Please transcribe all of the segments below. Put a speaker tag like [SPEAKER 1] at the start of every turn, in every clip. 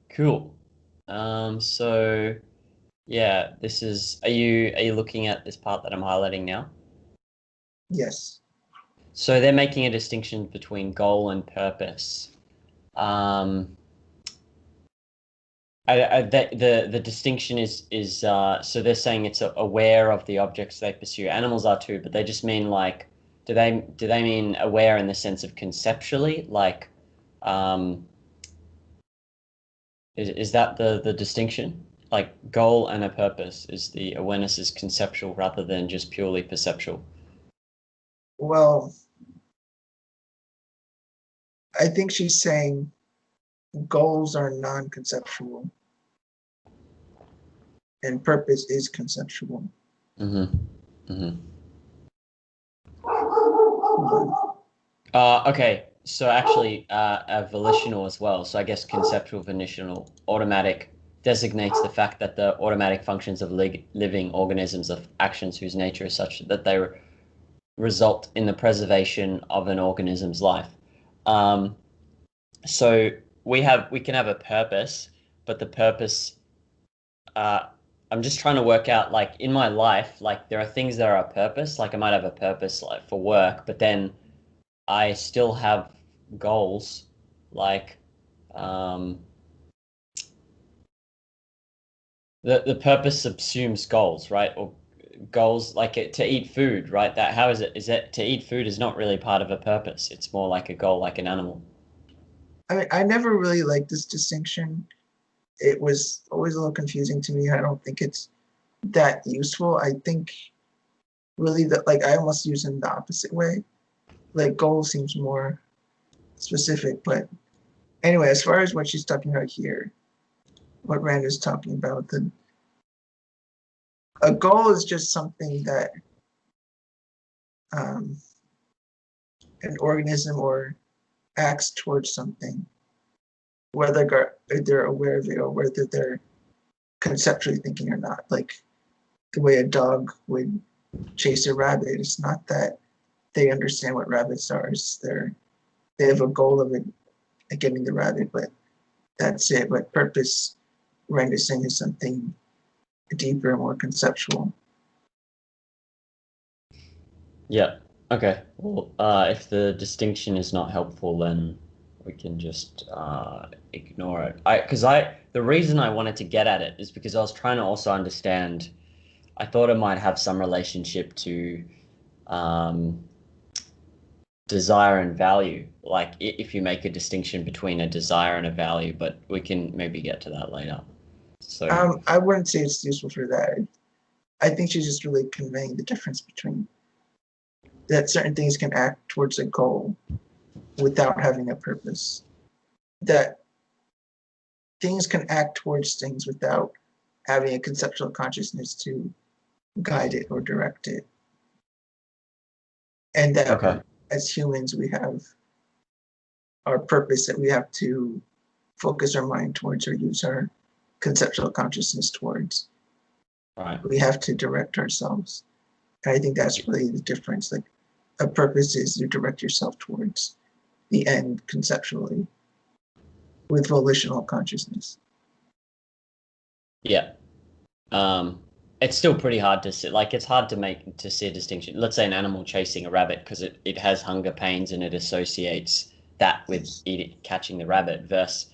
[SPEAKER 1] Cool. So yeah, this is, are you looking at this part that I'm highlighting now?
[SPEAKER 2] Yes.
[SPEAKER 1] So they're making a distinction between goal and purpose. The distinction is so they're saying it's aware of the objects they pursue. Animals are too, but they just mean like, do they mean aware in the sense of conceptually, like, is that the distinction? Like goal and a purpose is the awareness is conceptual rather than just purely perceptual.
[SPEAKER 2] Well, I think she's saying goals are non-conceptual and purpose is conceptual.
[SPEAKER 1] Okay, so actually, volitional as well. So I guess conceptual, volitional, automatic designates the fact that the automatic functions of living organisms of actions whose nature is such that they result in the preservation of an organism's life. So we can have a purpose, but the purpose, I'm just trying to work out, like in my life, like there are things that are a purpose. Like I might have a purpose like for work, but then I still have goals, like the purpose subsumes goals, right? Or goals like to eat food, right? That how is it? Is it to eat food is not really part of a purpose. It's more like a goal, like an animal.
[SPEAKER 2] I mean, I never really liked this distinction. It was always a little confusing to me. I don't think it's that useful. I think really that like I almost use it in the opposite way. Like goal seems more specific, but anyway, as far as what she's talking about here, what Rand is talking about, then a goal is just something that an organism or acts towards something, whether they're aware of it or whether they're conceptually thinking or not. Like the way a dog would chase a rabbit, it's not that they understand what rabbits are. They have a goal of it, getting the rabbit, but that's it. But purpose, Rand is saying, is something deeper, more conceptual.
[SPEAKER 1] Yeah. Okay. Well, if the distinction is not helpful, then we can just ignore it. The reason I wanted to get at it is because I was trying to also understand. I thought it might have some relationship to um, desire and value, like if you make a distinction between a desire and a value, but we can maybe get to that later. So
[SPEAKER 2] I wouldn't say it's useful for that. I think she's just really conveying the difference between that certain things can act towards a goal without having a purpose. That things can act towards things without having a conceptual consciousness to guide it or direct it. And that
[SPEAKER 1] okay.
[SPEAKER 2] as humans, we have our purpose that we have to focus our mind towards or use our conceptual consciousness towards.
[SPEAKER 1] Right.
[SPEAKER 2] We have to direct ourselves. And I think that's really the difference. Like a purpose is you direct yourself towards the end conceptually with volitional consciousness.
[SPEAKER 1] Yeah. It's still pretty hard to see. Like it's hard to see a distinction. Let's say an animal chasing a rabbit because it has hunger pains and it associates that with catching the rabbit versus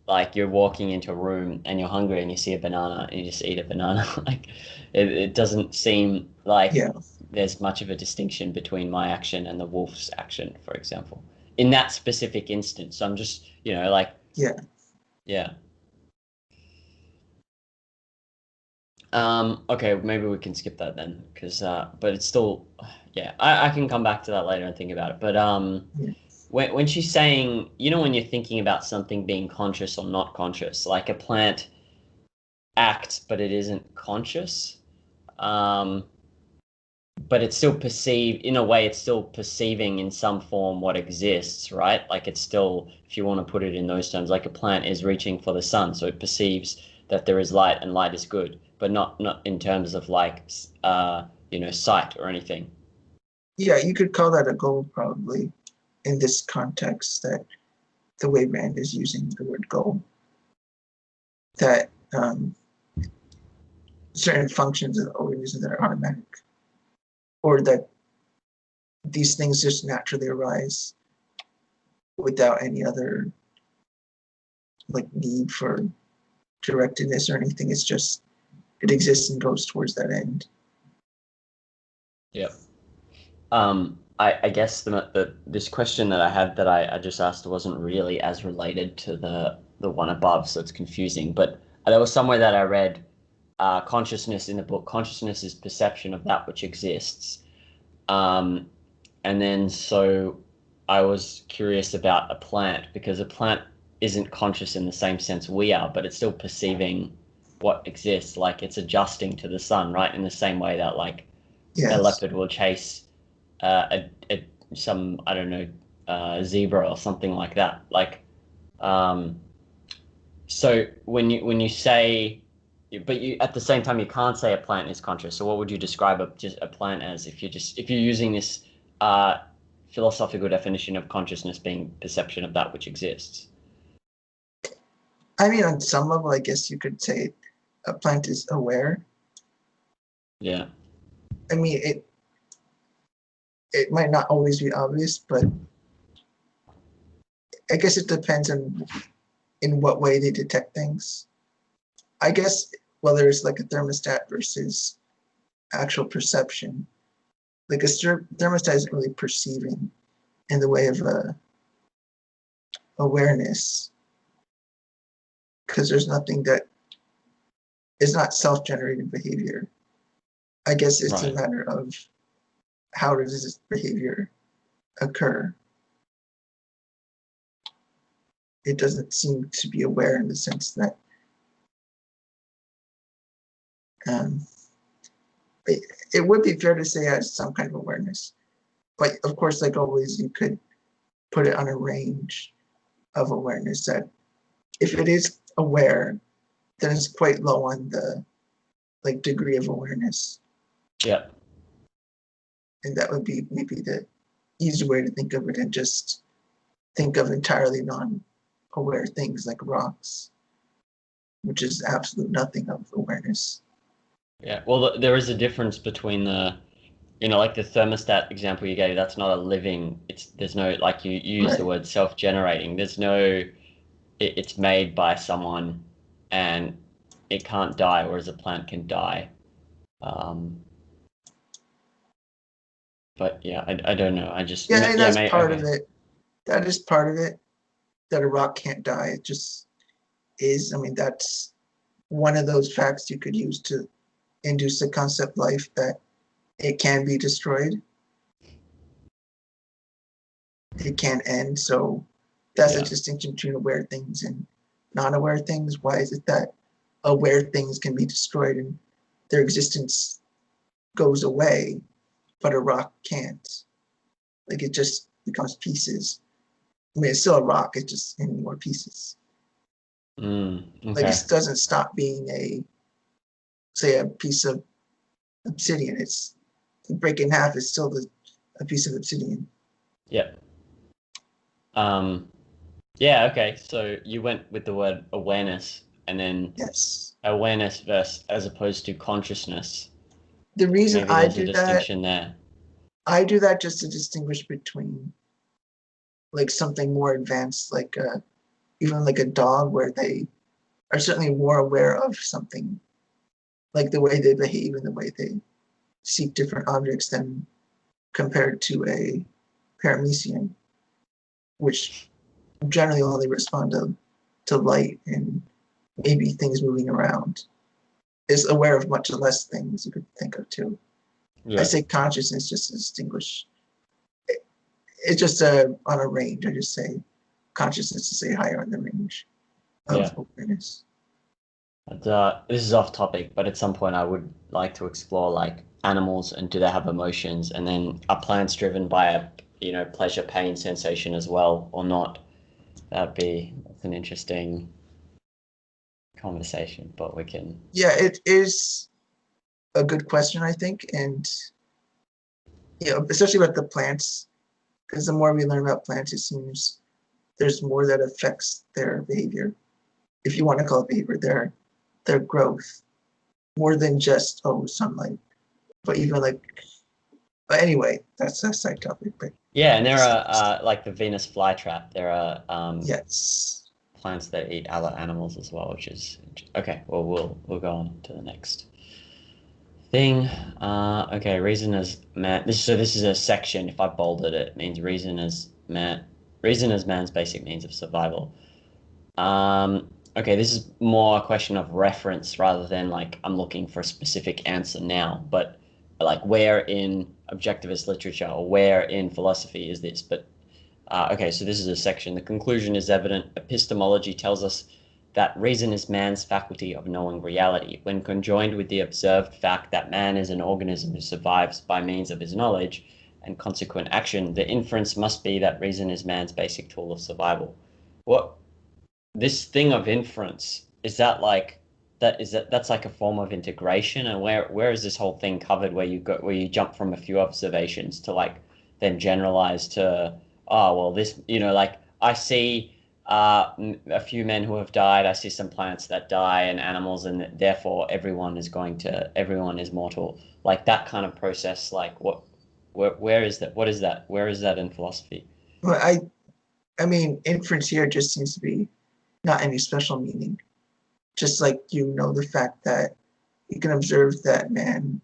[SPEAKER 1] like you're walking into a room and you're hungry and you see a banana and you just eat a banana. Like it doesn't seem like there's much of a distinction between my action and the wolf's action, for example, in that specific instance. So I'm just, like, yeah. Okay, maybe we can skip that then, because but it's still, yeah, I can come back to that later and think about it. But when she's saying, when you're thinking about something being conscious or not conscious, like a plant acts, but it isn't conscious, but it's still in a way, it's still perceiving in some form what exists, right? Like it's still, if you want to put it in those terms, like a plant is reaching for the sun, so it perceives that there is light and light is good, but not in terms of like, sight or anything.
[SPEAKER 2] Yeah, you could call that a goal probably in this context, that the way Rand is using the word goal, that certain functions of the organism that are automatic, or that these things just naturally arise without any other like need for directedness or anything. It's just it exists and goes towards that end.
[SPEAKER 1] Yep. I guess this question that I had that I just asked wasn't really as related to the one above, so it's confusing. But there was somewhere that I read consciousness in the book. Consciousness is perception of that which exists. And then so I was curious about a plant, because a plant isn't conscious in the same sense we are, but it's still perceiving what exists. Like it's adjusting to the sun, right? In the same way that like
[SPEAKER 2] Yes.
[SPEAKER 1] a leopard will chase some, I don't know, zebra or something like that. Like, so when you say, but you at the same time you can't say a plant is conscious. So what would you describe a plant as if you're using this philosophical definition of consciousness being perception of that which exists?
[SPEAKER 2] I mean, on some level, I guess you could say a plant is aware.
[SPEAKER 1] Yeah.
[SPEAKER 2] I mean, it might not always be obvious, but I guess it depends on in what way they detect things. I guess whether it's like a thermostat versus actual perception. Like a thermostat isn't really perceiving in the way of awareness, because there's nothing that is not self-generated behavior. I guess it's
[SPEAKER 1] Right.
[SPEAKER 2] a matter of how does this behavior occur. It doesn't seem to be aware in the sense that it would be fair to say it has some kind of awareness. But of course, like always, you could put it on a range of awareness that if it is aware, then it's quite low on the like degree of awareness.
[SPEAKER 1] Yeah.
[SPEAKER 2] And that would be maybe the easy way to think of it, and just think of entirely non-aware things like rocks, which is absolute nothing of awareness.
[SPEAKER 1] Yeah. Well, there is a difference between like the thermostat example you gave. That's not a living. There's no, like you use the word self-generating. There's no. It's made by someone, and it can't die, whereas a plant can die. But yeah, I don't know. I just
[SPEAKER 2] Yeah, and that's part
[SPEAKER 1] okay.
[SPEAKER 2] of it. That is part of it. That a rock can't die. It just is. I mean, that's one of those facts you could use to induce the concept life that it can be destroyed. It can end. So that's a distinction between aware things and non-aware things. Why is it that aware things can be destroyed and their existence goes away, but a rock can't? Like it just becomes pieces. I mean, it's still a rock. It's just in more pieces.
[SPEAKER 1] Okay.
[SPEAKER 2] Like it doesn't stop being say a piece of obsidian. It's break in half. It's still a piece of obsidian.
[SPEAKER 1] Yeah. Yeah. Okay. So you went with the word awareness, and then
[SPEAKER 2] Yes.
[SPEAKER 1] awareness versus as opposed to consciousness.
[SPEAKER 2] The reason
[SPEAKER 1] Maybe
[SPEAKER 2] I
[SPEAKER 1] there's a
[SPEAKER 2] do that,
[SPEAKER 1] distinction there.
[SPEAKER 2] I do that just to distinguish between like something more advanced, like even like a dog, where they are certainly more aware of something, like the way they behave and the way they seek different objects, than compared to a paramecium, which generally only respond to light and maybe things moving around, is aware of much less things you could think of too.
[SPEAKER 1] Yeah.
[SPEAKER 2] I say consciousness just to distinguish. It's just on a range. I just say consciousness to say higher on the range of awareness.
[SPEAKER 1] This is off topic, but at some point I would like to explore like animals and do they have emotions, and then are plants driven by a pleasure pain sensation as well or not? That's an interesting conversation, but we can.
[SPEAKER 2] Yeah, it is a good question, I think, and especially with the plants, because the more we learn about plants, it seems there's more that affects their behavior, if you want to call it behavior, their growth, more than just sunlight. But even like, but anyway, that's a side topic. But
[SPEAKER 1] Yeah, and there are like the Venus flytrap. There are
[SPEAKER 2] yes,
[SPEAKER 1] plants that eat other animals as well, which is okay. Well, we'll go on to the next thing. Okay, reason as man. This is a section. If I bolded it, it means reason as man. Reason as man's basic means of survival. Okay, this is more a question of reference rather than like I'm looking for a specific answer now, but like where in objectivist literature or where in philosophy is this? But okay, so this is a section. The conclusion is evident. Epistemology tells us that reason is man's faculty of knowing reality. When conjoined with the observed fact that man is an organism who survives by means of his knowledge and consequent action, the inference must be that reason is man's basic tool of survival. What this thing of inference, is that like that's like a form of integration, and where is this whole thing covered where you jump from a few observations to like then generalize to well this like I see a few men who have died, I see some plants that die and animals, and therefore everyone is mortal, like that kind of process. Like where is that, what is that, where is that in philosophy?
[SPEAKER 2] well, I mean, inference here just seems to be not any special meaning. Just like the fact that you can observe that man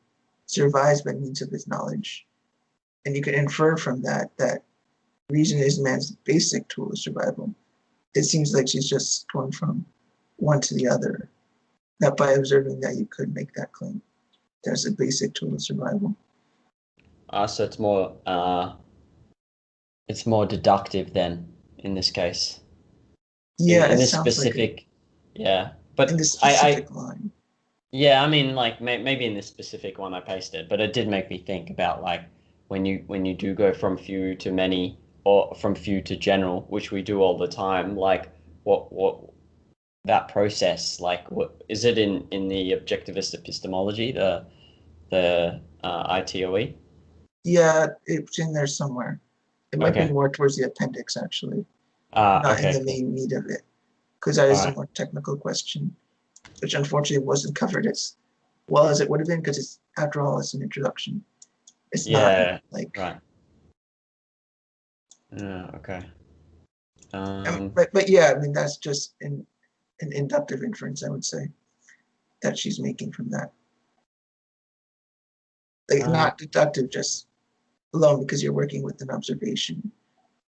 [SPEAKER 2] survives by means of his knowledge, and you can infer from that that reason is man's basic tool of survival. It seems like she's just going from one to the other. That by observing that you could make that claim. There's a basic tool of survival.
[SPEAKER 1] So it's more deductive then in this case.
[SPEAKER 2] Yeah,
[SPEAKER 1] In
[SPEAKER 2] it
[SPEAKER 1] this
[SPEAKER 2] sounds like it.
[SPEAKER 1] specific, yeah.
[SPEAKER 2] In
[SPEAKER 1] But
[SPEAKER 2] this specific line.
[SPEAKER 1] yeah, I mean, like maybe in this specific one I pasted, but it did make me think about like when you do go from few to many or from few to general, which we do all the time. Like what that process, like what is it in the objectivist epistemology, the ITOE?
[SPEAKER 2] Yeah, it's in there somewhere. It might be
[SPEAKER 1] Okay.
[SPEAKER 2] more towards the appendix, actually, not in
[SPEAKER 1] Okay,
[SPEAKER 2] the
[SPEAKER 1] cool.
[SPEAKER 2] main meat of it, because that
[SPEAKER 1] All
[SPEAKER 2] is a
[SPEAKER 1] right.
[SPEAKER 2] more technical question, which unfortunately wasn't covered as well as it would have been, because it's, after all, it's an introduction. It's not
[SPEAKER 1] Yeah,
[SPEAKER 2] like,
[SPEAKER 1] right. Yeah, okay.
[SPEAKER 2] but yeah, I mean, that's just an inductive inference, I would say, that she's making from that. Like,
[SPEAKER 1] uh,
[SPEAKER 2] not deductive just alone, because you're working with an observation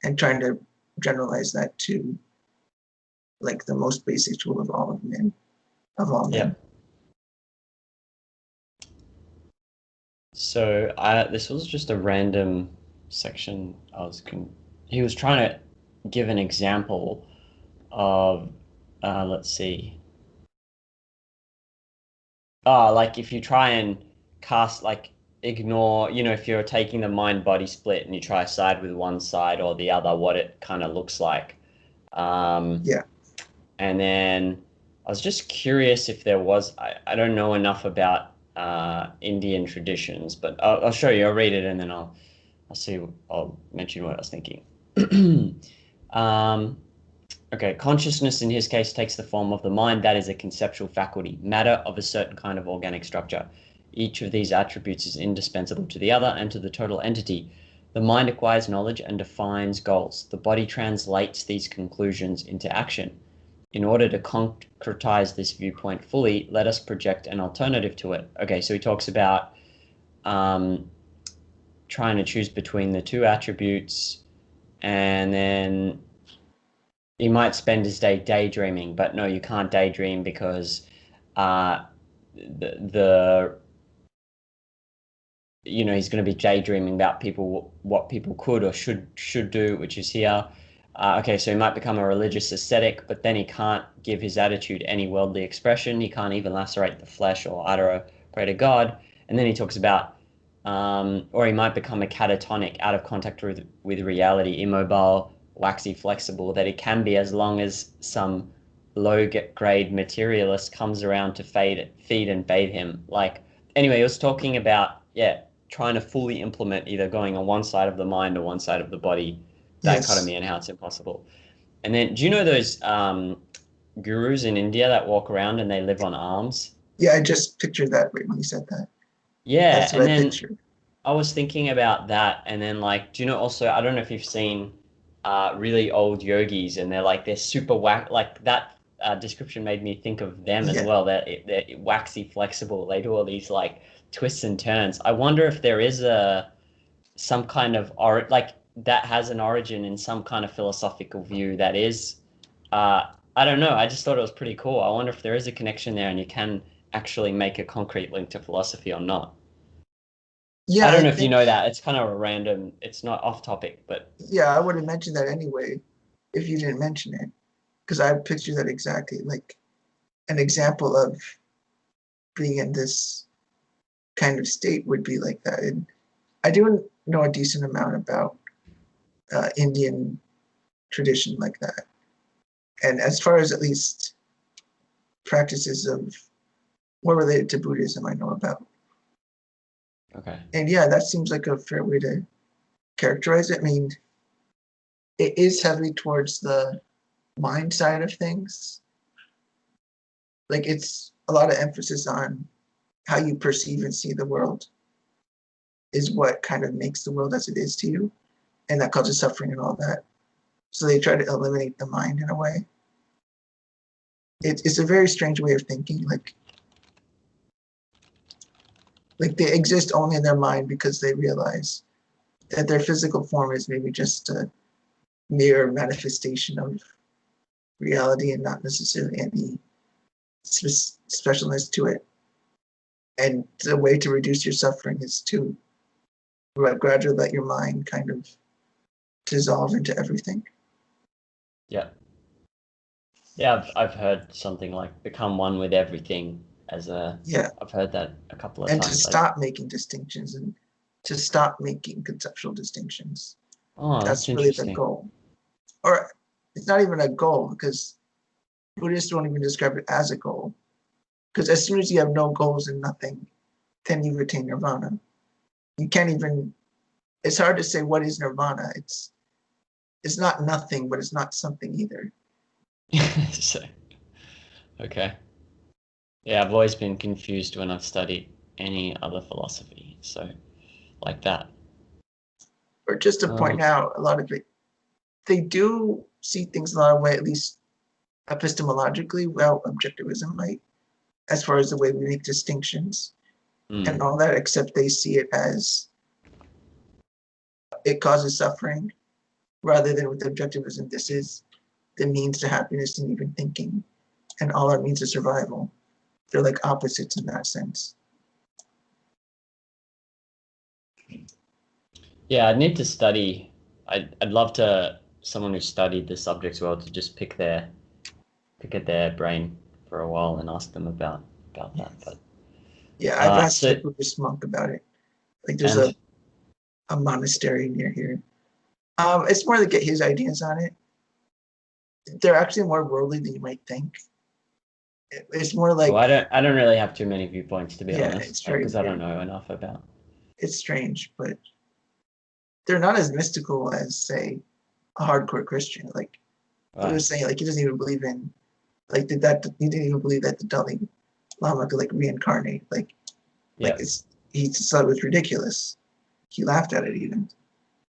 [SPEAKER 2] and trying to generalize that to like the most basic tool of all
[SPEAKER 1] yeah.
[SPEAKER 2] men.
[SPEAKER 1] So this was just a random section. He was trying to give an example of, let's see. Like if you try and cast, like ignore, if you're taking the mind body split and you try to side with one side or the other, what it kind of looks like.
[SPEAKER 2] Yeah.
[SPEAKER 1] And then I was just curious if there was, I don't know enough about Indian traditions, but I'll show you. I'll read it and then I'll see. I'll mention what I was thinking. um, okay, consciousness in his case takes the form of the mind. That is a conceptual faculty, matter of a certain kind of organic structure. Each of these attributes is indispensable to the other and to the total entity. The mind acquires knowledge and defines goals. The body translates these conclusions into action. In order to concretize this viewpoint fully, let us project an alternative to it. Okay, so he talks about um, trying to choose between the two attributes, and then he might spend his day daydreaming, but no, you can't daydream because uh, the he's going to be daydreaming about people, what people could or should do, which is here. Okay, so he might become a religious ascetic, but then he can't give his attitude any worldly expression. He can't even lacerate the flesh or utter a prayer to God. And then he talks about, or he might become a catatonic, out of contact with reality, immobile, waxy, flexible, that it can be as long as some low-grade materialist comes around to feed and bathe him. Like, anyway, he was talking about, yeah, trying to fully implement either going on one side of the mind or one side of the body
[SPEAKER 2] Yes.
[SPEAKER 1] dichotomy and how it's impossible. And then, do you know those gurus in India that walk around and they live on alms?
[SPEAKER 2] Yeah, I just pictured that right when you said that.
[SPEAKER 1] Yeah,
[SPEAKER 2] That's what
[SPEAKER 1] and
[SPEAKER 2] I
[SPEAKER 1] then
[SPEAKER 2] pictured.
[SPEAKER 1] I was thinking about that, and then like, do you know also? I don't know if you've seen really old yogis, and they're super like that description made me think of them as
[SPEAKER 2] Yeah.
[SPEAKER 1] well. They're waxy flexible. They do all these like twists and turns. I wonder if there is a some kind of or like that has an origin in some kind of philosophical view that is I don't know. I just thought it was pretty cool. I wonder if there is a connection there, and you can actually make a concrete link to philosophy or not. I
[SPEAKER 2] Yeah,
[SPEAKER 1] don't
[SPEAKER 2] I
[SPEAKER 1] know if you
[SPEAKER 2] think,
[SPEAKER 1] know that. It's kind of a random. It's not off topic, but
[SPEAKER 2] yeah, I would have mentioned that anyway if you didn't mention it, because I picture that exactly, like an example of being in this kind of state would be like that. And I do know a decent amount about Indian tradition like that. And as far as at least practices of more related to Buddhism, I know about.
[SPEAKER 1] okay.
[SPEAKER 2] And yeah, that seems like a fair way to characterize it. I mean, it is heavily towards the mind side of things. Like it's a lot of emphasis on how you perceive and see the world is what kind of makes the world as it is to you, and that causes suffering and all that. So they try to eliminate the mind in a way. It's a very strange way of thinking. Like they exist only in their mind because they realize that their physical form is maybe just a mere manifestation of reality and not necessarily any specialness to it. And the way to reduce your suffering is to gradually let your mind kind of dissolve into everything.
[SPEAKER 1] Yeah. Yeah, I've heard something like become one with everything as a
[SPEAKER 2] Yeah.
[SPEAKER 1] I've heard that a couple of
[SPEAKER 2] And to
[SPEAKER 1] times.
[SPEAKER 2] stop making distinctions and to stop making conceptual distinctions.
[SPEAKER 1] Oh, that's
[SPEAKER 2] That's really the
[SPEAKER 1] interesting.
[SPEAKER 2] goal. Or it's not even a goal because Buddhists don't even describe it as a goal. Because as soon as you have no goals and nothing, then you retain nirvana. You can't even, it's hard to say what is nirvana. It's not nothing, but it's not something either.
[SPEAKER 1] So, okay. Yeah, I've always been confused when I've studied any other philosophy. So, like that.
[SPEAKER 2] Or just to point
[SPEAKER 1] Um,
[SPEAKER 2] out a lot of it, they do see things a lot of way, at least epistemologically, well, objectivism might, as far as the way we make distinctions and
[SPEAKER 1] mm,
[SPEAKER 2] all that, except they see it as it causes suffering rather than with objectivism. This is the means to happiness and even thinking, and all our means of survival. They're like opposites in that sense.
[SPEAKER 1] yeah, I'd need to study. I'd love to someone who studied the subjects well to just pick at their brain for a while and ask them about that. But
[SPEAKER 2] Yeah, I've asked a
[SPEAKER 1] so
[SPEAKER 2] Buddhist monk about it. Like there's
[SPEAKER 1] and
[SPEAKER 2] a monastery near here. It's more to get his ideas on it. They're actually more worldly than you might think. It's more
[SPEAKER 1] well,
[SPEAKER 2] like,
[SPEAKER 1] I don't really have too many viewpoints to be
[SPEAKER 2] yeah,
[SPEAKER 1] honest,
[SPEAKER 2] it's very
[SPEAKER 1] because I don't
[SPEAKER 2] weird.
[SPEAKER 1] know enough about.
[SPEAKER 2] It's strange, but they're not as mystical as, say, a hardcore Christian. Like he
[SPEAKER 1] Right.
[SPEAKER 2] was saying, like he doesn't even believe in, like did that. He didn't even believe that the Dalai Lama could like reincarnate. Like
[SPEAKER 1] Yeah.
[SPEAKER 2] it's he just thought it was ridiculous. He laughed at it even.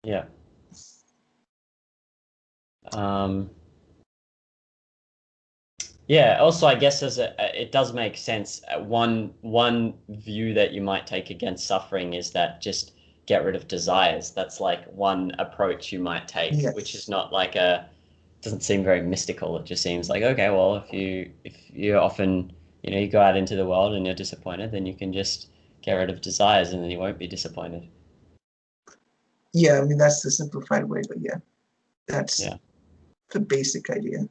[SPEAKER 1] Yeah. Um. Yeah. Also, I guess it does make sense. One view that you might take against suffering is that just get rid of desires. That's like one approach you might take, which is
[SPEAKER 2] Yes.
[SPEAKER 1] not like a doesn't seem very mystical. It just seems like okay, well, if you often you go out into the world and you're disappointed, then you can just get rid of desires and then you won't be disappointed.
[SPEAKER 2] Yeah, I mean that's the simplified way, but yeah, that's
[SPEAKER 1] Yeah.
[SPEAKER 2] the basic idea.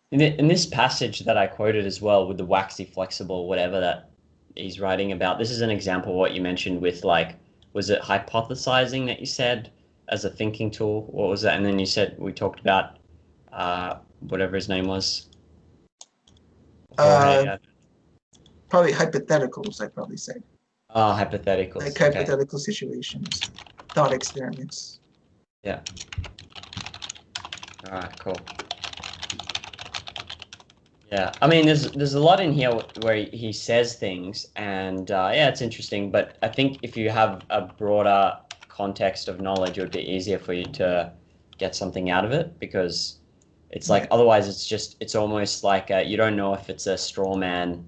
[SPEAKER 1] In this passage that I quoted as well with the waxy flexible, whatever that he's writing about, this is an example of what you mentioned with like, was it hypothesizing that you said as a thinking tool? What was that? And then you said we talked about whatever his name was,
[SPEAKER 2] Uh,
[SPEAKER 1] Jorge.
[SPEAKER 2] Probably hypotheticals. I probably said
[SPEAKER 1] Oh,
[SPEAKER 2] like
[SPEAKER 1] hypotheticals. Okay.
[SPEAKER 2] hypothetical situations, thought experiments.
[SPEAKER 1] Yeah. All right. Cool. Yeah, I mean, there's a lot in here where he says things, and yeah, it's interesting. But I think if you have a broader context of knowledge, it would be easier for you to get something out of it because it's like
[SPEAKER 2] Yeah.
[SPEAKER 1] otherwise it's almost like you don't know if it's a straw man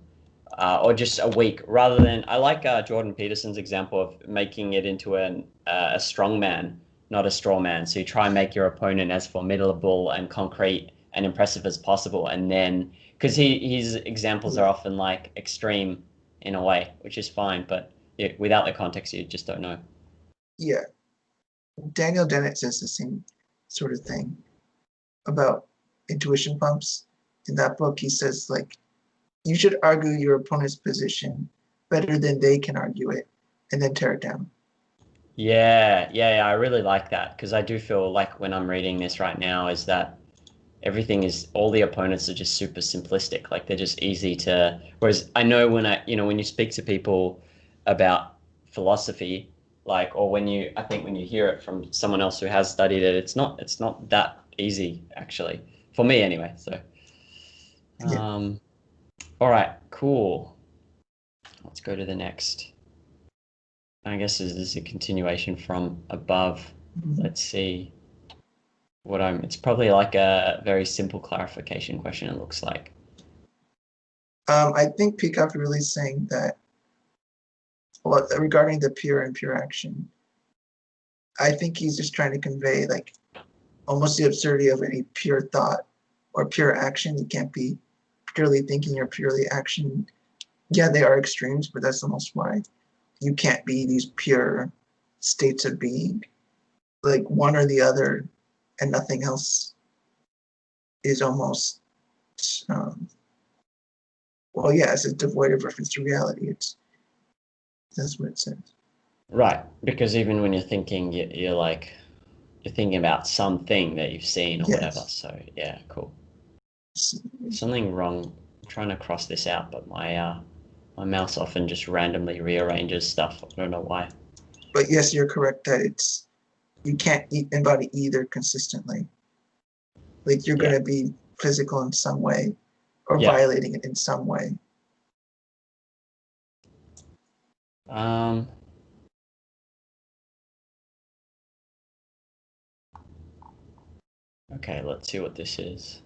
[SPEAKER 1] or just a weak. Rather than I like Jordan Peterson's example of making it into a strong man, not a straw man. So you try and make your opponent as formidable and concrete and impressive as possible, and then because his examples are often like extreme in a way, which is fine, but without the context, you just don't know.
[SPEAKER 2] Yeah. Daniel Dennett says the same sort of thing about intuition pumps. In that book, he says like you should argue your opponent's position better than they can argue it, and then tear it down.
[SPEAKER 1] Yeah, I really like that because I do feel like when I'm reading this right now is that everything is all the opponents are just super simplistic. Like they're just easy to. Whereas I know when you speak to people about philosophy, like or I think when you hear it from someone else who has studied it, it's not that easy actually for me anyway. So,
[SPEAKER 2] Yeah.
[SPEAKER 1] um, all right, cool. Let's go to the next. I guess this is a continuation from above.
[SPEAKER 2] Mhm.
[SPEAKER 1] Let's see it's probably like a very simple clarification question, it looks like.
[SPEAKER 2] I think Peacock really is saying that well, regarding the pure and pure action, I think he's just trying to convey like almost the absurdity of any pure thought or pure action. You can't be purely thinking or purely action. Yeah, they are extremes, but that's almost why you can't be these pure states of being. Like one or the other, and nothing else is almost um, well, yes, it's devoid of reference to reality. It's that's what it says.
[SPEAKER 1] Right, because even when you're thinking, you're thinking about something that you've seen or whatever.
[SPEAKER 2] Yes.
[SPEAKER 1] So yeah, cool. Something wrong. I'm trying to cross this out, but my mouse often just randomly rearranges stuff. I don't know why.
[SPEAKER 2] But yes, you're correct that you can't embody either consistently. Like you're
[SPEAKER 1] Yeah,
[SPEAKER 2] going to be physical in some way or
[SPEAKER 1] yeah.
[SPEAKER 2] violating it in some way.
[SPEAKER 1] Um. Okay, let's see what this is.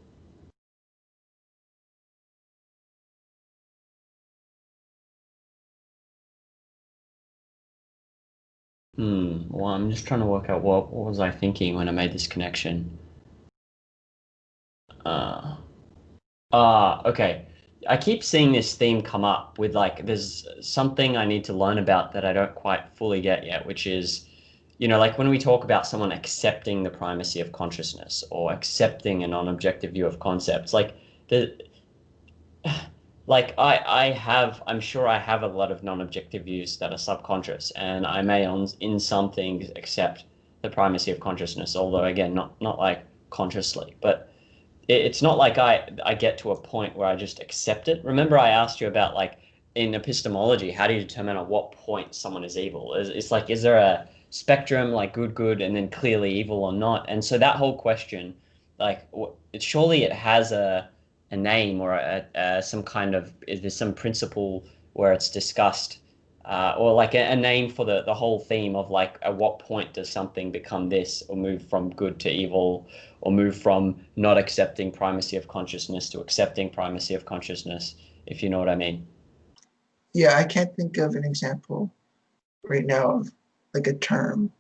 [SPEAKER 1] Well, I'm just trying to work out what was I thinking when I made this connection. Uh, okay. I keep seeing this theme come up with like there's something I need to learn about that I don't quite fully get yet, which is, like when we talk about someone accepting the primacy of consciousness or accepting a non-objective view of concepts, like the like I'm sure I have a lot of non-objective views that are subconscious, and I may in some things accept the primacy of consciousness, although again, not like consciously, but it's not like I get to a point where I just accept it. Remember, I asked you about like in epistemology, how do you determine at what point someone is evil? It's like, is there a spectrum like good, and then clearly evil or not? And so that whole question, like, surely it has a name or some kind of is there some principle where it's discussed, or like a name for the whole theme of like at what point does something become this or move from good to evil or move from not accepting primacy of consciousness to accepting primacy of consciousness, if you know what I mean.
[SPEAKER 2] Yeah, I can't think of an example right now of like a term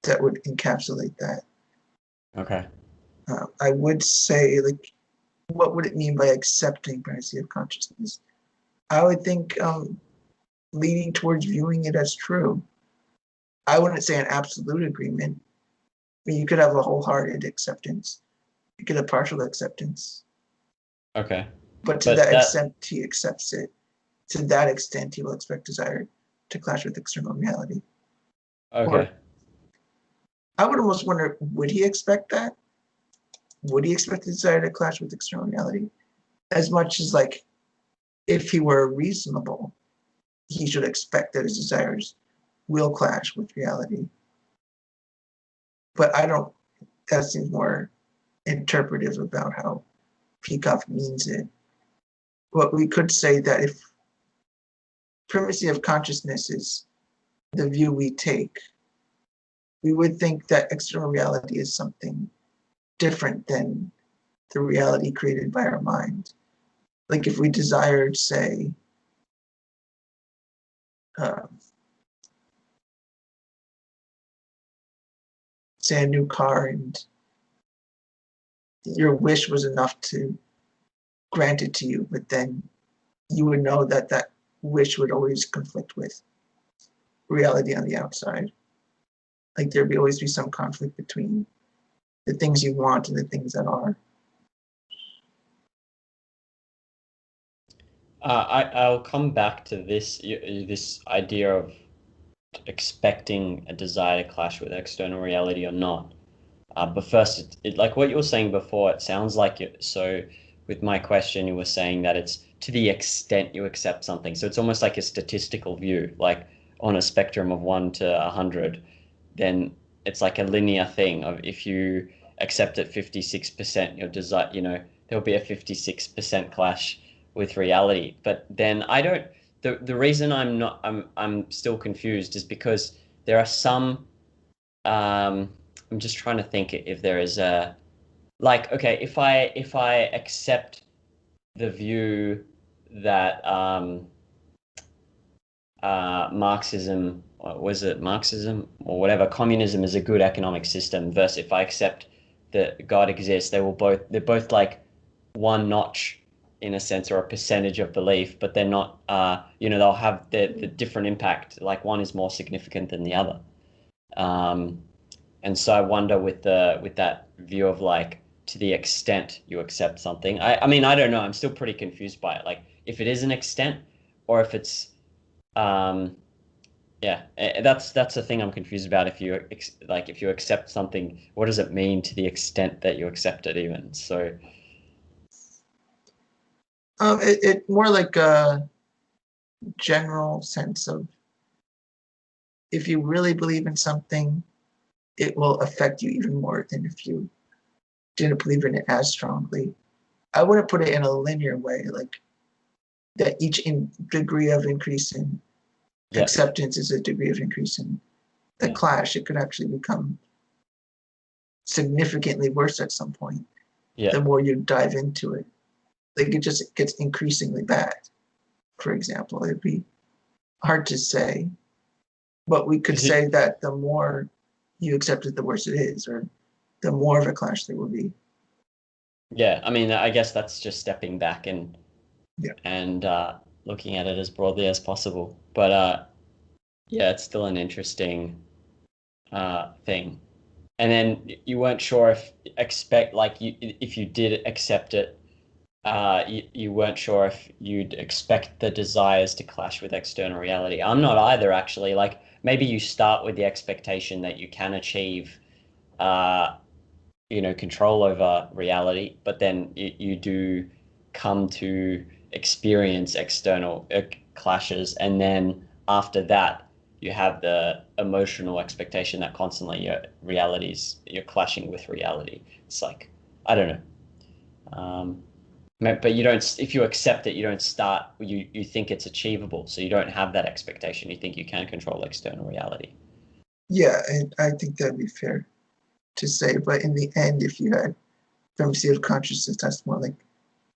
[SPEAKER 2] that would encapsulate that.
[SPEAKER 1] Okay.
[SPEAKER 2] I would say like, what would it mean by accepting primacy of consciousness? I would think leaning towards viewing it as true. I wouldn't say an absolute agreement. I mean, you could have a wholehearted acceptance. You could have partial acceptance.
[SPEAKER 1] Okay.
[SPEAKER 2] But to
[SPEAKER 1] But
[SPEAKER 2] that
[SPEAKER 1] that
[SPEAKER 2] extent, he accepts it. To that extent, he will expect desire to clash with external reality. Or
[SPEAKER 1] okay.
[SPEAKER 2] I would almost wonder, would he expect that? Would he expect the desire to clash with external reality? As much as like, if he were reasonable, he should expect that his desires will clash with reality. But I don't, that seems more interpretive about how Peacock means it. But we could say that if primacy of consciousness is the view we take, we would think that external reality is something different than the reality created by our mind. Like if we desired, say, say a new car, and your wish was enough to grant it to you, but then you would know that that wish would always conflict with reality on the outside. Like there'd always be some conflict between the things you want and the things that are.
[SPEAKER 1] I'll come back to this idea of expecting a desire to clash with external reality or not. But first, like what you were saying before, it sounds like it. So with my question, you were saying that it's to the extent you accept something. So it's almost like a statistical view, like on a spectrum of 1 to 100, then it's like a linear thing of if you accept it 56%, your desire, there'll be a 56% clash with reality. But then I don't, the reason I'm still confused is because there are some, I'm just trying to think if there is a, like, okay, if I accept the view that Marxism, was it Marxism or whatever, communism is a good economic system, versus if I accept that God exists, they're both like one notch in a sense, or a percentage of belief, but they're not, they'll have the different impact. Like one is more significant than the other. And so I wonder with that view of like, to the extent you accept something, I mean, I don't know, I'm still pretty confused by it. Like if it is an extent or if it's, that's the thing I'm confused about. If you accept something, what does it mean to the extent that you accept it even? So
[SPEAKER 2] It more like a general sense of if you really believe in something, it will affect you even more than if you didn't believe in it as strongly. I wouldn't put it in a linear way, like that each degree of increase in acceptance is a degree of increase in the clash. It could actually become significantly worse at some point. The more you dive into it, like it just gets increasingly bad. For example, it'd be hard to say, but we could say that the more you accept it, the worse it is, or the more of a clash there will be.
[SPEAKER 1] Yeah, I mean, I guess that's just stepping back and looking at it as broadly as possible. But it's still an interesting thing. And then you weren't sure if you did accept it, you weren't sure if you'd expect the desires to clash with external reality. I'm not either, actually. Like maybe you start with the expectation that you can achieve control over reality, but then you do come to experience external clashes, and then after that you have the emotional expectation that constantly you're clashing with reality. It's like, I don't know, but you don't, if you accept it, you don't start, you think it's achievable, so you don't have that expectation. You think you can control external reality.
[SPEAKER 2] Yeah, and I think that'd be fair to say, but in the end, if you had primacy of consciousness, that's more like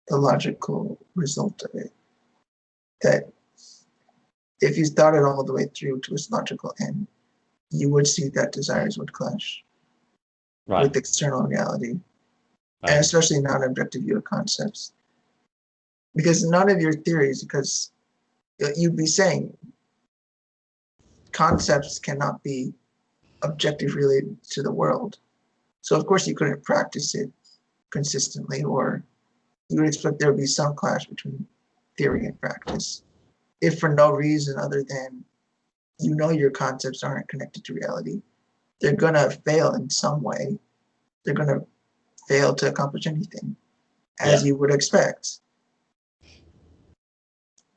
[SPEAKER 2] the logical result of it. That if you thought it all the way through to its logical end, you would see that desires would clash with external reality, and especially non-objective view of concepts. Because none of your theories, because you'd be saying concepts cannot be objective related to the world. So of course you couldn't practice it consistently, or you would expect there would be some clash between theory and practice, if for no reason other than your concepts aren't connected to reality. They're gonna fail in some way. They're gonna fail to accomplish anything, as you would expect.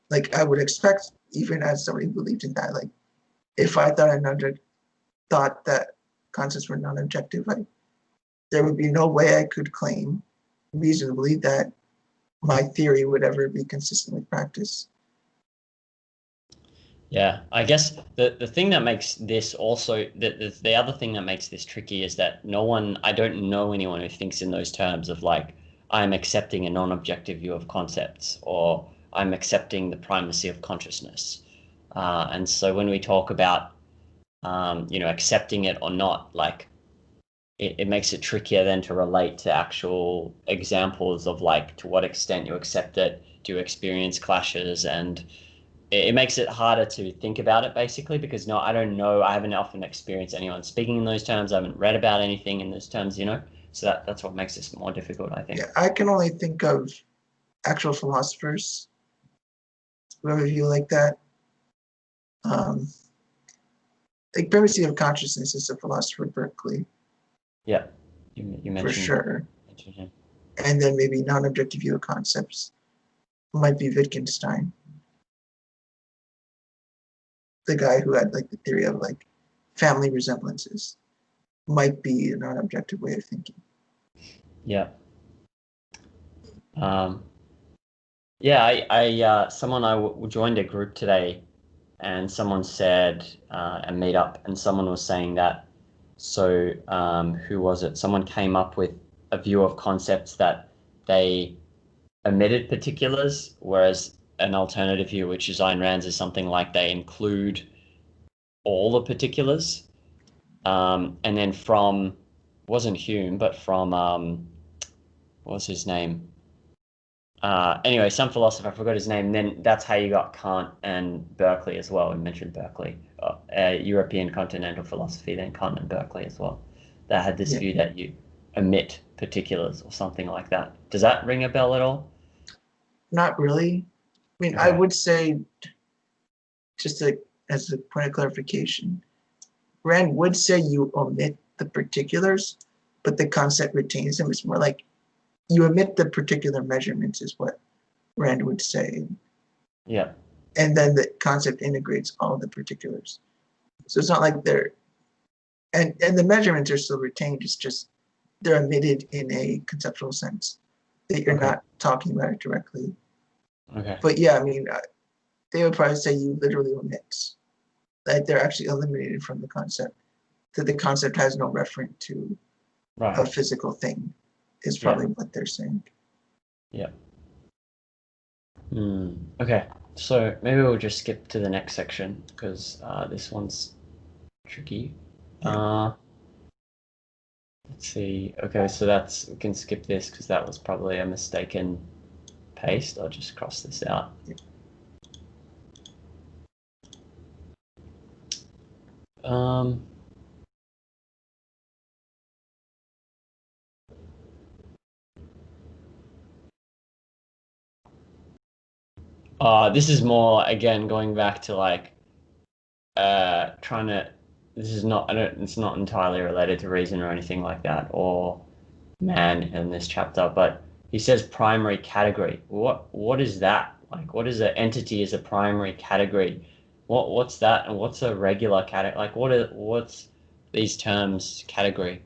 [SPEAKER 2] Like I would expect, even as somebody who believed in that, like if I thought that concepts were non-objective, like there would be no way I could claim reason to believe that my theory would ever be consistent with practice.
[SPEAKER 1] Yeah, I guess the thing that makes this also the other thing that makes this tricky is that I don't know anyone who thinks in those terms of like I'm accepting a non-objective view of concepts or I'm accepting the primacy of consciousness. And so when we talk about accepting it or not, like it makes it trickier then to relate to actual examples of like to what extent you accept it, do you experience clashes, and it makes it harder to think about it basically because no, I don't know. I haven't often experienced anyone speaking in those terms. I haven't read about anything in those terms, So that's what makes this more difficult, I think.
[SPEAKER 2] Yeah, I can only think of actual philosophers who have a view like that. Um, like primacy of consciousness is a philosopher at Berkeley.
[SPEAKER 1] Yeah, you
[SPEAKER 2] For sure.
[SPEAKER 1] mentioned him.
[SPEAKER 2] And then maybe non-objective view of concepts might be Wittgenstein, the guy who had like the theory of like family resemblances, might be a non-objective way of thinking.
[SPEAKER 1] Yeah. Yeah, I joined a group today, and someone said a meetup, and someone was saying that. So who was it? Someone came up with a view of concepts that they omitted particulars, whereas an alternative view, which is Ayn Rand's, is something like they include all the particulars. And then from wasn't Hume, but from what was his name? Anyway, some philosopher, I forgot his name. Then that's how you got Kant and Berkeley as well. We mentioned Berkeley, European continental philosophy, then Kant and Berkeley as well. That had this view that you omit particulars or something like that. Does that ring a bell at all?
[SPEAKER 2] Not really. I mean, I would say, just as a point of clarification, Rand would say you omit the particulars, but the concept retains them. It's more like you omit the particular measurements is what Rand would say.
[SPEAKER 1] Yeah.
[SPEAKER 2] And then the concept integrates all the particulars. So it's not like and the measurements are still retained. It's just they're omitted in a conceptual sense that you're not talking about it directly.
[SPEAKER 1] Okay.
[SPEAKER 2] But yeah, I mean, they would probably say you literally omit, that they're actually eliminated from the concept, that the concept has no reference to a physical thing is probably what they're saying.
[SPEAKER 1] Yeah. Okay, so maybe we'll just skip to the next section because this one's tricky. Let's see. Okay, so we can skip this because that was probably a mistaken paste. I'll just cross this out. This is more again going back to like trying to. This is not. It's not entirely related to reason or anything like that, or man in this chapter. But he says primary category. What is that? Like, what is an entity as a primary category? What's that? And what's a regular category? Like, what's these terms category?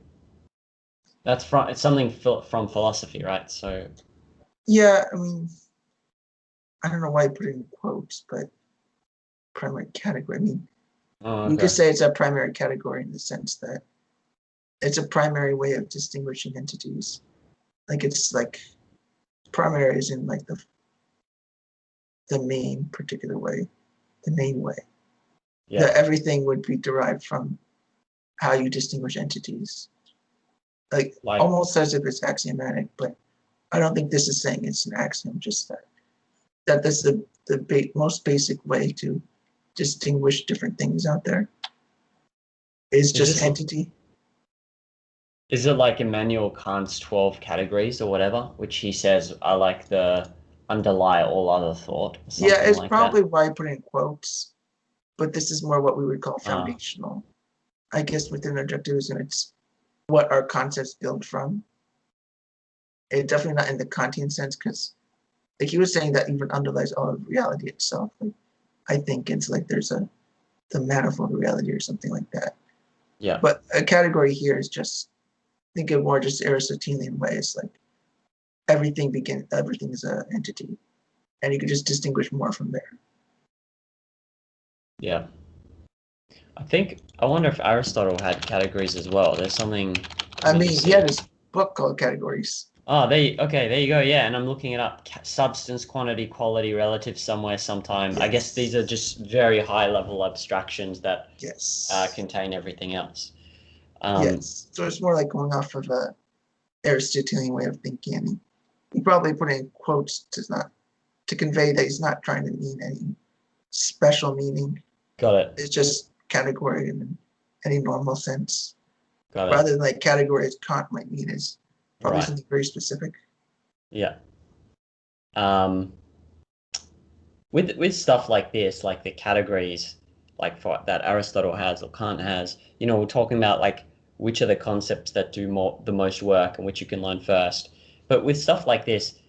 [SPEAKER 1] It's something from philosophy, right? So
[SPEAKER 2] yeah, I mean, I don't know why I put it in quotes, but primary category. I mean, you could say it's a primary category in the sense that it's a primary way of distinguishing entities. Like it's like primary is in like the main particular way, the main way.
[SPEAKER 1] yeah,
[SPEAKER 2] That everything would be derived from how you distinguish entities. Like almost as if it's axiomatic, but I don't think this is saying it's an axiom, just that that's the most basic way to distinguish different things out there is just entity.
[SPEAKER 1] Is it like Immanuel Kant's 12 categories or whatever, which he says are like the underlie all other thought?
[SPEAKER 2] Yeah, it's like probably why I put in quotes, but this is more what we would call foundational. I guess within objectivism, it's what our concepts build from. It's definitely not in the Kantian sense, because like he was saying that even underlies all of reality itself. Like, I think it's like there's the manifold reality or something like that.
[SPEAKER 1] Yeah.
[SPEAKER 2] But a category here is just, think of more just Aristotelian ways, like everything is an entity, and you can just distinguish more from there.
[SPEAKER 1] Yeah. I wonder if Aristotle had categories as well. There's something.
[SPEAKER 2] I mean, he had this book called Categories.
[SPEAKER 1] Oh, there you go. Yeah, and I'm looking it up. Substance, quantity, quality, relative, somewhere, sometime. Yes. I guess these are just very high level abstractions that contain everything else.
[SPEAKER 2] Yes. So it's more like going off of a Aristotelian way of thinking. He probably put in quotes to convey that he's not trying to mean any special meaning.
[SPEAKER 1] Got it.
[SPEAKER 2] It's just category in any normal sense.
[SPEAKER 1] Got it.
[SPEAKER 2] Rather than like category as Kant might mean is probably something very specific.
[SPEAKER 1] Yeah. With stuff like this, like the categories, like for that Aristotle has or Kant has, we're talking about like which are the concepts that do the most work and which you can learn first. But with stuff like this,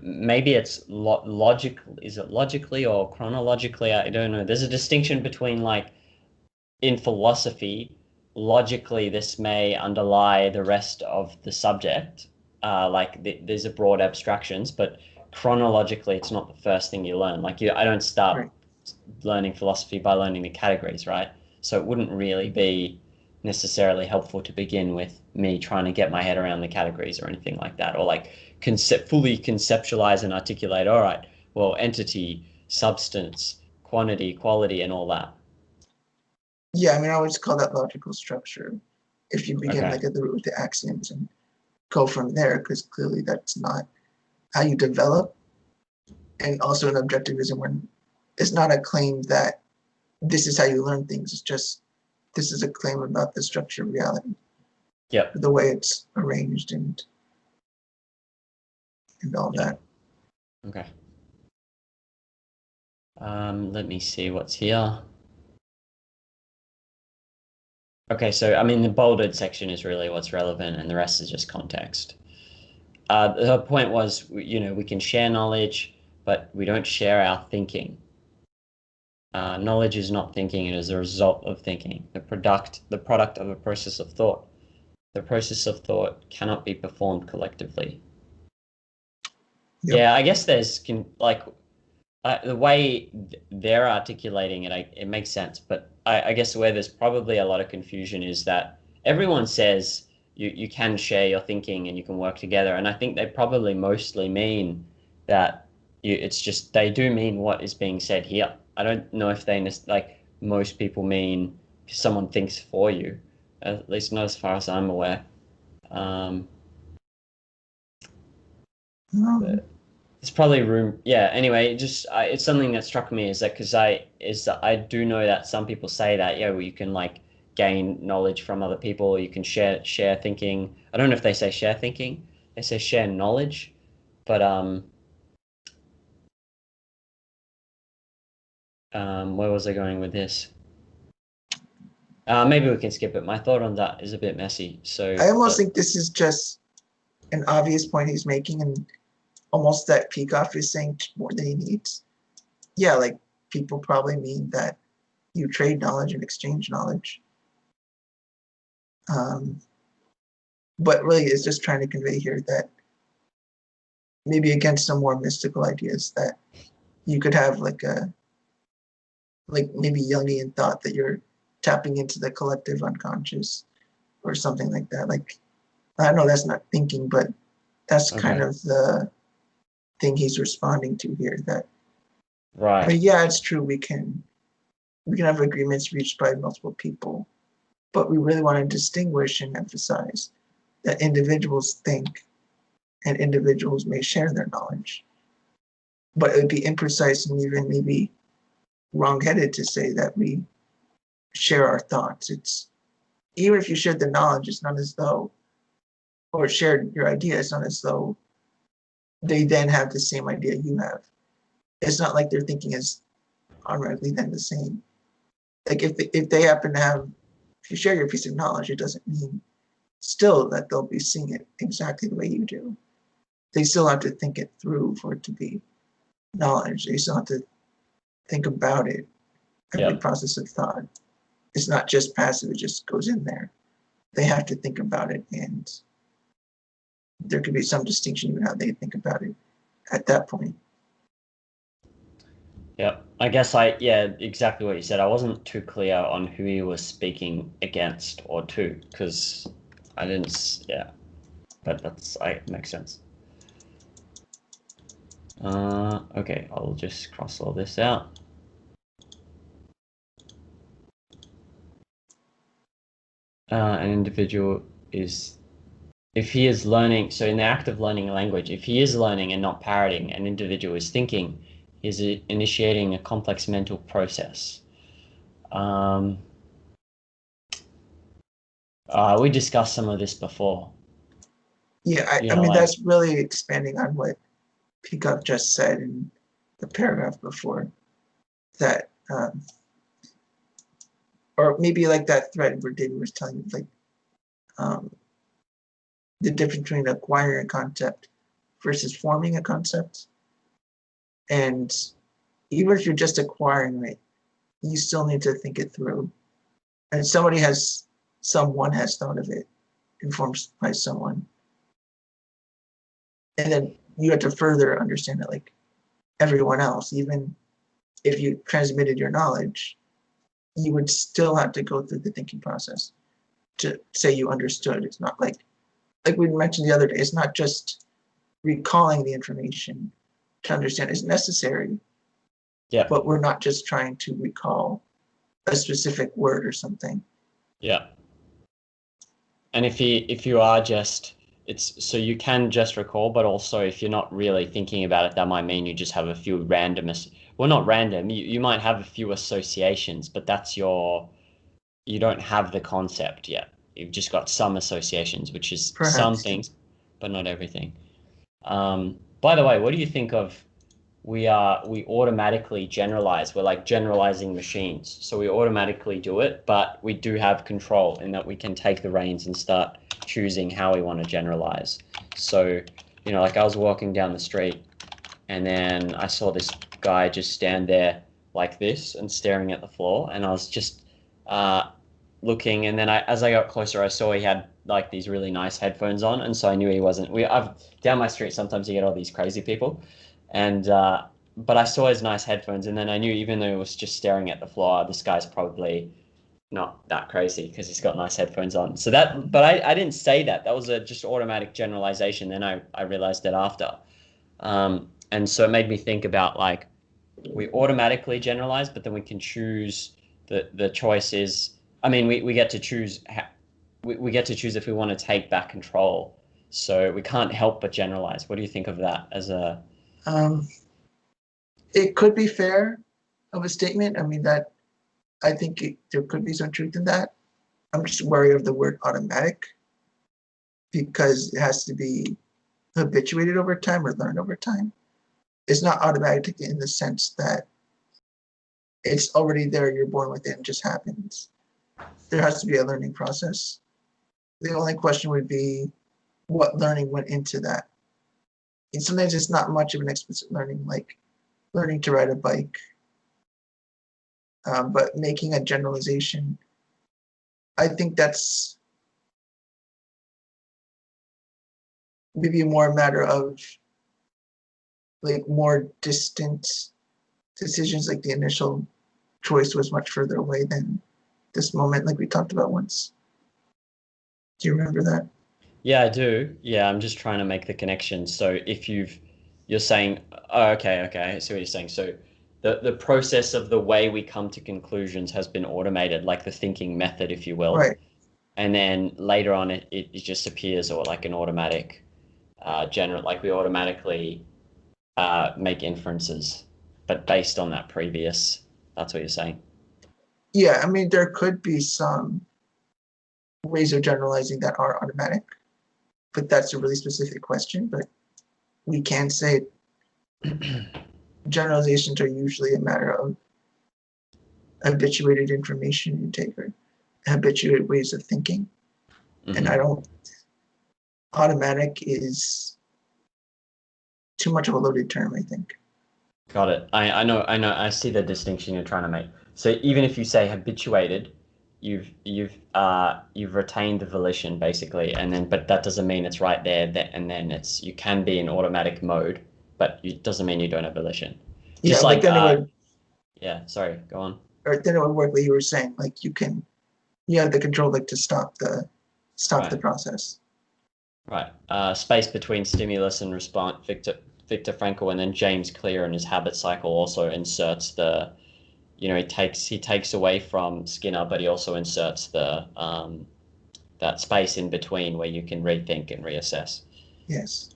[SPEAKER 1] maybe it's logical. Is it logically or chronologically? I don't know. There's a distinction between like in philosophy, logically this may underlie the rest of the subject. There's a broad abstractions, but chronologically it's not the first thing you learn. Like I don't start learning philosophy by learning the categories, right? So it wouldn't really be necessarily helpful to begin with me trying to get my head around the categories or anything like that, or like fully conceptualize and articulate, all right, well, entity, substance, quantity, quality, and all that.
[SPEAKER 2] Yeah, I mean, I would just call that logical structure. If you begin like at the root with the axioms and go from there, because clearly that's not how you develop. And also in objectivism, when it's not a claim that this is how you learn things. It's just this is a claim about the structure of reality.
[SPEAKER 1] Yep.
[SPEAKER 2] The way it's arranged and all that.
[SPEAKER 1] Okay. Let me see what's here. Okay, so I mean the bolded section is really what's relevant, and the rest is just context. The point was, we can share knowledge, but we don't share our thinking. Knowledge is not thinking; it is a result of thinking. The product of a process of thought. The process of thought cannot be performed collectively. Yep. Yeah, I guess there's the way they're articulating it, it makes sense. But I guess where there's probably a lot of confusion is that everyone says you can share your thinking and you can work together. And I think they probably mostly mean that it's just they do mean what is being said here. I don't know if they most people mean someone thinks for you, at least not as far as I'm aware. But it's probably room. Yeah. Anyway, it's something that struck me is that because I do know that some people say that well, you can like gain knowledge from other people. You can share thinking. I don't know if they say share thinking. They say share knowledge, but where was I going with this? Maybe we can skip it. My thought on that is a bit messy. So
[SPEAKER 2] I almost think this is just an obvious point he's making, and almost that Peikoff is saying more than he needs. Yeah, like people probably mean that you trade knowledge and exchange knowledge. But really it's just trying to convey here that maybe against some more mystical ideas that you could have like maybe Jungian thought that you're tapping into the collective unconscious or something like that. Like, I know that's not thinking, but that's kind of the thing he's responding to here. That but yeah, it's true. We can have agreements reached by multiple people, but we really want to distinguish and emphasize that individuals think and individuals may share their knowledge. But it would be imprecise and even maybe wrong-headed to say that we share our thoughts. It's even if you shared the knowledge, it's not as though, or shared your idea, it's not as though they then have the same idea you have. It's not like their thinking is automatically then the same. Like if they happen to have, if you share your piece of knowledge, it doesn't mean still that they'll be seeing it exactly the way you do. They still have to think it through for it to be knowledge. They still have to think about it. Every process of thought. It's not just passive, it just goes in there. They have to think about it and there could be some distinction in how they think about it at that point.
[SPEAKER 1] Yeah, I guess yeah, exactly what you said. I wasn't too clear on who he was speaking against or to, because I didn't, yeah, but makes sense. Okay, I'll just cross all this out. An individual is, if he is learning, so in the act of learning a language, if he is learning and not parroting, an individual is thinking, is initiating a complex mental process. We discussed some of this before.
[SPEAKER 2] Yeah, I mean, that's really expanding on what Peacock just said in the paragraph before that, or maybe like that thread where David was telling you, like, the difference between acquiring a concept versus forming a concept. And even if you're just acquiring it, you still need to think it through. And someone has thought of it, informed by someone. And then you have to further understand it like everyone else. Even if you transmitted your knowledge, you would still have to go through the thinking process to say you understood. It's not like we mentioned the other day, it's not just recalling the information to understand. It's necessary.
[SPEAKER 1] Yeah.
[SPEAKER 2] But we're not just trying to recall a specific word or something.
[SPEAKER 1] Yeah. And if you are just, it's so you can just recall, but also if you're not really thinking about it, that might mean you just have a few well, not random, you might have a few associations, but you don't have the concept yet. You've just got some associations, which is
[SPEAKER 2] Perhaps.
[SPEAKER 1] Some things, but not everything. By the way, what do you think of we automatically generalize? We're like generalizing machines. So we automatically do it, but we do have control in that we can take the reins and start choosing how we want to generalize. So, like I was walking down the street and then I saw this guy just stand there like this and staring at the floor. And I was just looking. And then as I got closer, I saw he had like these really nice headphones on. And so I knew he wasn't, down my street, sometimes you get all these crazy people. And but I saw his nice headphones, and then I knew even though he was just staring at the floor, this guy's probably not that crazy because he's got nice headphones on. So but I didn't say that. That was a just automatic generalization. Then I realized it after. And so it made me think about like we automatically generalize, but then we can choose the choice is, I mean, we get to choose we get to choose if we want to take back control. So we can't help but generalize. What do you think of that as a
[SPEAKER 2] it could be fair of a statement. I mean, that I think there could be some truth in that. I'm just worried of the word automatic because it has to be habituated over time or learned over time. It's not automatic in the sense that it's already there, you're born with it, and just happens. There has to be a learning process. The only question would be what learning went into that. And sometimes it's not much of an explicit learning, like learning to ride a bike, but making a generalization, I think that's maybe more a matter of like more distant decisions, like the initial choice was much further away than this moment, like we talked about once. Do you remember that?
[SPEAKER 1] Yeah, I do. Yeah, I'm just trying to make the connection. So if you're saying, oh, okay, I see what you're saying. So the process of the way we come to conclusions has been automated, like the thinking method, if you will.
[SPEAKER 2] Right.
[SPEAKER 1] And then later on, it just appears or like an automatic like we automatically make inferences, but based on that previous, that's what you're saying.
[SPEAKER 2] Yeah, I mean, there could be some ways of generalizing that are automatic, but that's a really specific question. But we can say generalizations are usually a matter of habituated information intake or habituated ways of thinking. Mm-hmm. And I don't, automatic is too much of a loaded term, I think.
[SPEAKER 1] Got it. I know, I see the distinction you're trying to make. So even if you say habituated, you've retained the volition basically, and then but that doesn't mean it's right there. That and then it's you can be in automatic mode, but it doesn't mean you don't have volition.
[SPEAKER 2] Yeah,
[SPEAKER 1] Just
[SPEAKER 2] but
[SPEAKER 1] like
[SPEAKER 2] then it would,
[SPEAKER 1] yeah. Sorry, go on.
[SPEAKER 2] or then it would work like you were saying, like you have the control like to stop the
[SPEAKER 1] Right,
[SPEAKER 2] process.
[SPEAKER 1] right. Space between stimulus and response. Viktor Frankl, and then James Clear in his habit cycle also inserts the, he takes away from Skinner, but he also inserts the that space in between where you can rethink and reassess.
[SPEAKER 2] Yes.